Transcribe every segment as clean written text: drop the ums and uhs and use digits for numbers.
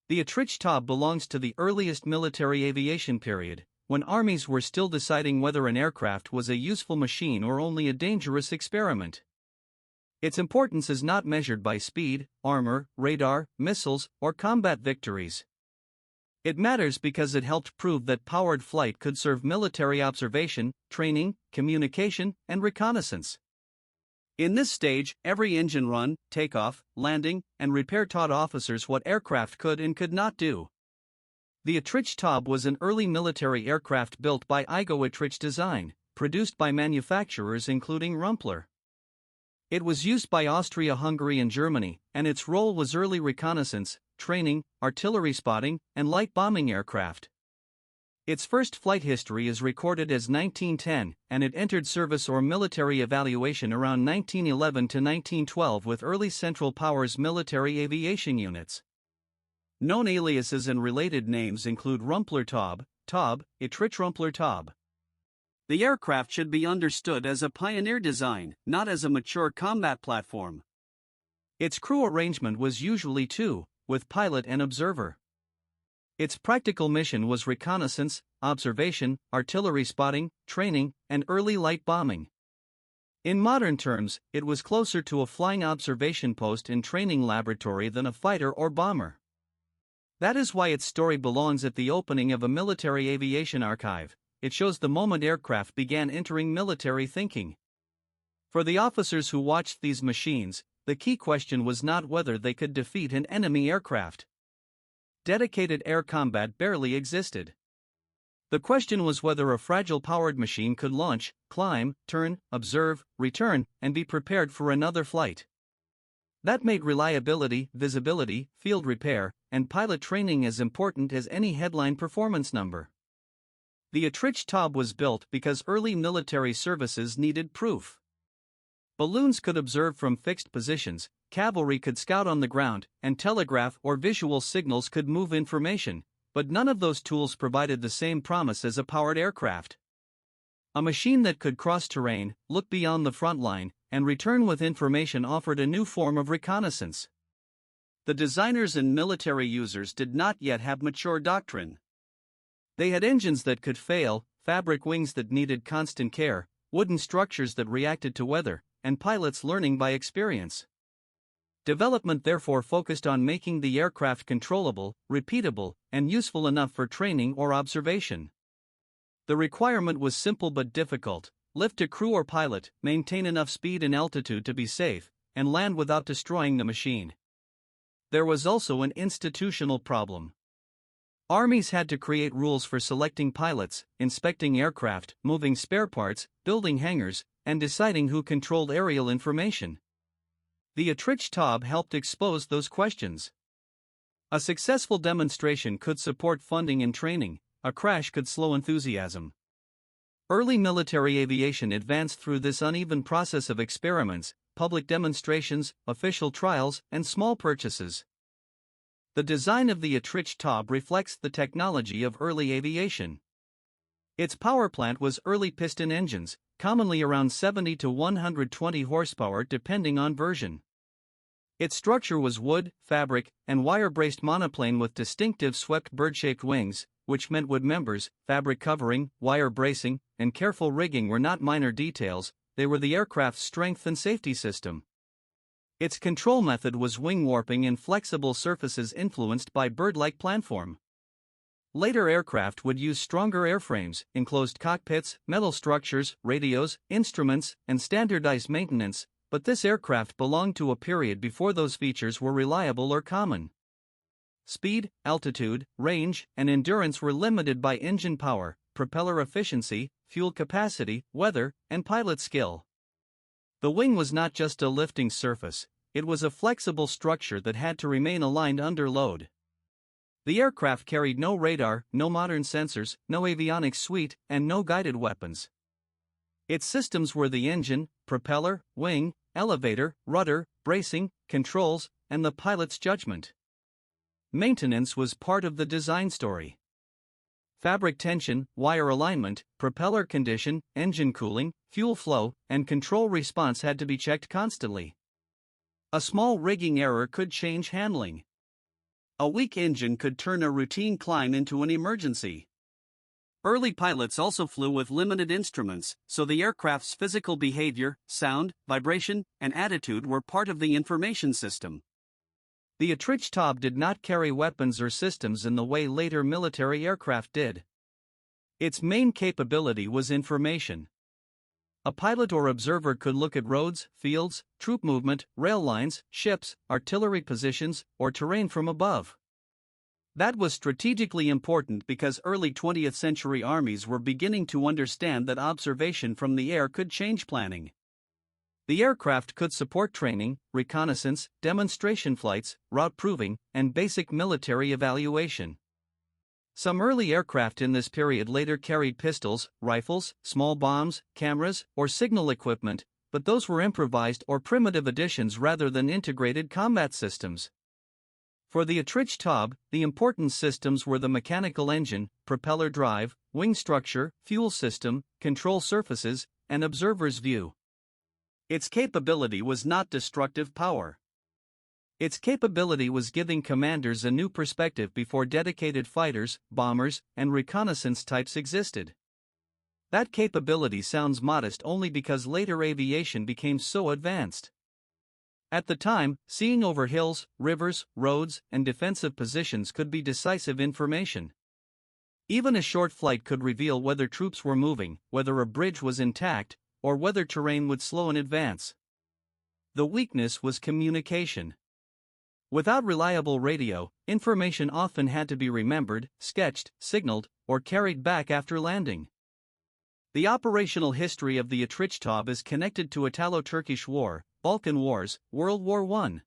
The Etrich Taube belongs to the earliest military aviation period, when armies were still deciding whether an aircraft was a useful machine or only a dangerous experiment. Its importance is not measured by speed, armor, radar, missiles, or combat victories. It matters because it helped prove that powered flight could serve military observation, training, communication, and reconnaissance. In this stage, every engine run, takeoff, landing, and repair taught officers what aircraft could and could not do. The Etrich Taube was an early military aircraft built by Etrich design, produced by manufacturers including Rumpler. It was used by Austria-Hungary and Germany, and its role was early reconnaissance, training, artillery spotting, and light bombing aircraft. Its first flight history is recorded as 1910, and it entered service or military evaluation around 1911 to 1912 with early Central Powers military aviation units. Known aliases and related names include Rumpler Taube, Etrich-Rumpler Taube. The aircraft should be understood as a pioneer design, not as a mature combat platform. Its crew arrangement was usually two, with pilot and observer. Its practical mission was reconnaissance, observation, artillery spotting, training, and early light bombing. In modern terms, it was closer to a flying observation post and training laboratory than a fighter or bomber. That is why its story belongs at the opening of a military aviation archive. It shows the moment aircraft began entering military thinking. For the officers who watched these machines, the key question was not whether they could defeat an enemy aircraft. Dedicated air combat barely existed. The question was whether a fragile powered machine could launch, climb, turn, observe, return, and be prepared for another flight. That made reliability, visibility, field repair, and pilot training as important as any headline performance number. The Etrich Taube was built because early military services needed proof. Balloons could observe from fixed positions, cavalry could scout on the ground, and telegraph or visual signals could move information, but none of those tools provided the same promise as a powered aircraft. A machine that could cross terrain, look beyond the front line, and return with information offered a new form of reconnaissance. The designers and military users did not yet have mature doctrine. They had engines that could fail, fabric wings that needed constant care, wooden structures that reacted to weather, and pilots learning by experience. Development therefore focused on making the aircraft controllable, repeatable, and useful enough for training or observation. The requirement was simple but difficult: lift a crew or pilot, maintain enough speed and altitude to be safe, and land without destroying the machine. There was also an institutional problem. Armies had to create rules for selecting pilots, inspecting aircraft, moving spare parts, building hangars, and deciding who controlled aerial information. The Etrich Taube helped expose those questions. A successful demonstration could support funding and training, a crash could slow enthusiasm. Early military aviation advanced through this uneven process of experiments, public demonstrations, official trials, and small purchases. The design of the Etrich Taube reflects the technology of early aviation. Its power plant was early piston engines, commonly around 70 to 120 horsepower depending on version. Its structure was wood, fabric, and wire-braced monoplane with distinctive swept bird-shaped wings, which meant wood members, fabric covering, wire bracing, and careful rigging were not minor details, they were the aircraft's strength and safety system. Its control method was wing warping and flexible surfaces influenced by bird-like planform. Later aircraft would use stronger airframes, enclosed cockpits, metal structures, radios, instruments, and standardized maintenance, but this aircraft belonged to a period before those features were reliable or common. Speed, altitude, range, and endurance were limited by engine power, propeller efficiency, fuel capacity, weather, and pilot skill. The wing was not just a lifting surface, it was a flexible structure that had to remain aligned under load. The aircraft carried no radar, no modern sensors, no avionics suite, and no guided weapons. Its systems were the engine, propeller, wing, elevator, rudder, bracing, controls, and the pilot's judgment. Maintenance was part of the design story. Fabric tension, wire alignment, propeller condition, engine cooling, fuel flow, and control response had to be checked constantly. A small rigging error could change handling. A weak engine could turn a routine climb into an emergency. Early pilots also flew with limited instruments, so the aircraft's physical behavior, sound, vibration, and attitude were part of the information system. The Etrich Taube did not carry weapons or systems in the way later military aircraft did. Its main capability was information. A pilot or observer could look at roads, fields, troop movement, rail lines, ships, artillery positions, or terrain from above. That was strategically important because early 20th century armies were beginning to understand that observation from the air could change planning. The aircraft could support training, reconnaissance, demonstration flights, route proving, and basic military evaluation. Some early aircraft in this period later carried pistols, rifles, small bombs, cameras, or signal equipment, but those were improvised or primitive additions rather than integrated combat systems. For the Etrich Taube, the important systems were the mechanical engine, propeller drive, wing structure, fuel system, control surfaces, and observer's view. Its capability was not destructive power. Its capability was giving commanders a new perspective before dedicated fighters, bombers, and reconnaissance types existed. That capability sounds modest only because later aviation became so advanced. At the time, seeing over hills, rivers, roads, and defensive positions could be decisive information. Even a short flight could reveal whether troops were moving, whether a bridge was intact, or whether terrain would slow in advance. The weakness was communication. Without reliable radio, information often had to be remembered, sketched, signaled, or carried back after landing. The operational history of the Etrich Taube is connected to Italo-Turkish War, Balkan Wars, World War I.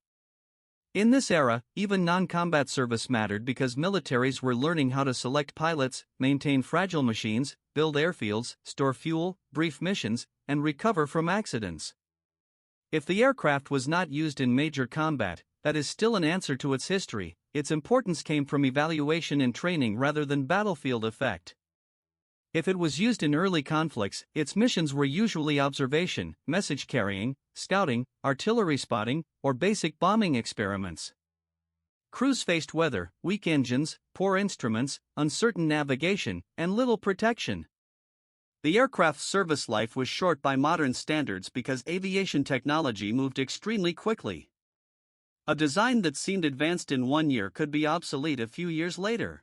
In this era, even non-combat service mattered because militaries were learning how to select pilots, maintain fragile machines, build airfields, store fuel, brief missions, and recover from accidents. If the aircraft was not used in major combat, that is still an answer to its history. Its importance came from evaluation and training rather than battlefield effect. If it was used in early conflicts, its missions were usually observation, message carrying, scouting, artillery spotting, or basic bombing experiments. Crews faced weather, weak engines, poor instruments, uncertain navigation, and little protection. The aircraft's service life was short by modern standards because aviation technology moved extremely quickly. A design that seemed advanced in 1 year could be obsolete a few years later.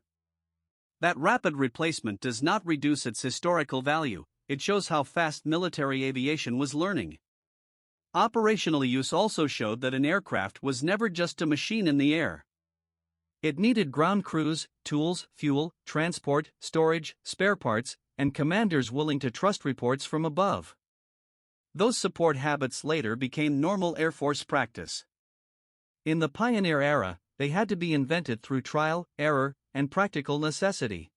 That rapid replacement does not reduce its historical value, it shows how fast military aviation was learning. Operational use also showed that an aircraft was never just a machine in the air. It needed ground crews, tools, fuel, transport, storage, spare parts, and commanders willing to trust reports from above. Those support habits later became normal Air Force practice. In the pioneer era, they had to be invented through trial, error, and practical necessity.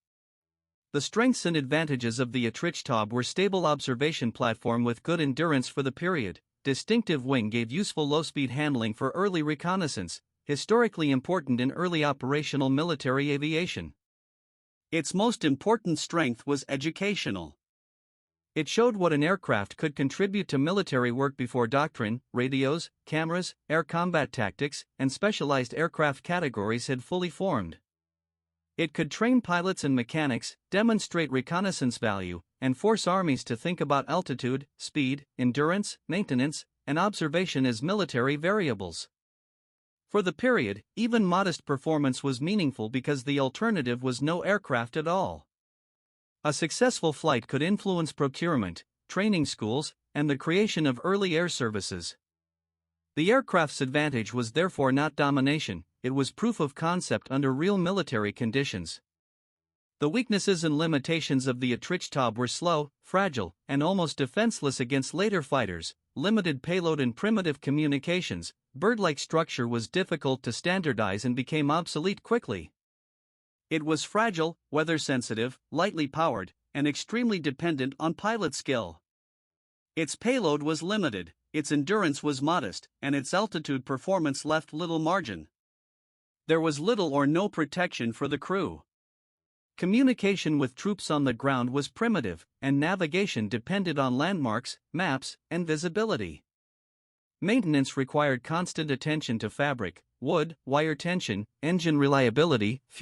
The strengths and advantages of the Etrich Taube were stable observation platform with good endurance for the period, distinctive wing gave useful low-speed handling for early reconnaissance, historically important in early operational military aviation. Its most important strength was educational. It showed what an aircraft could contribute to military work before doctrine, radios, cameras, air combat tactics, and specialized aircraft categories had fully formed. It could train pilots and mechanics, demonstrate reconnaissance value, and force armies to think about altitude, speed, endurance, maintenance, and observation as military variables. For the period, even modest performance was meaningful because the alternative was no aircraft at all. A successful flight could influence procurement, training schools, and the creation of early air services. The aircraft's advantage was therefore not domination, it was proof of concept under real military conditions. The weaknesses and limitations of the Etrich Taube were slow, fragile, and almost defenseless against later fighters, limited payload and primitive communications, bird-like structure was difficult to standardize and became obsolete quickly. It was fragile, weather-sensitive, lightly powered, and extremely dependent on pilot skill. Its payload was limited, its endurance was modest, and its altitude performance left little margin. There was little or no protection for the crew. Communication with troops on the ground was primitive, and navigation depended on landmarks, maps, and visibility. Maintenance required constant attention to fabric, wood, wire tension, engine reliability,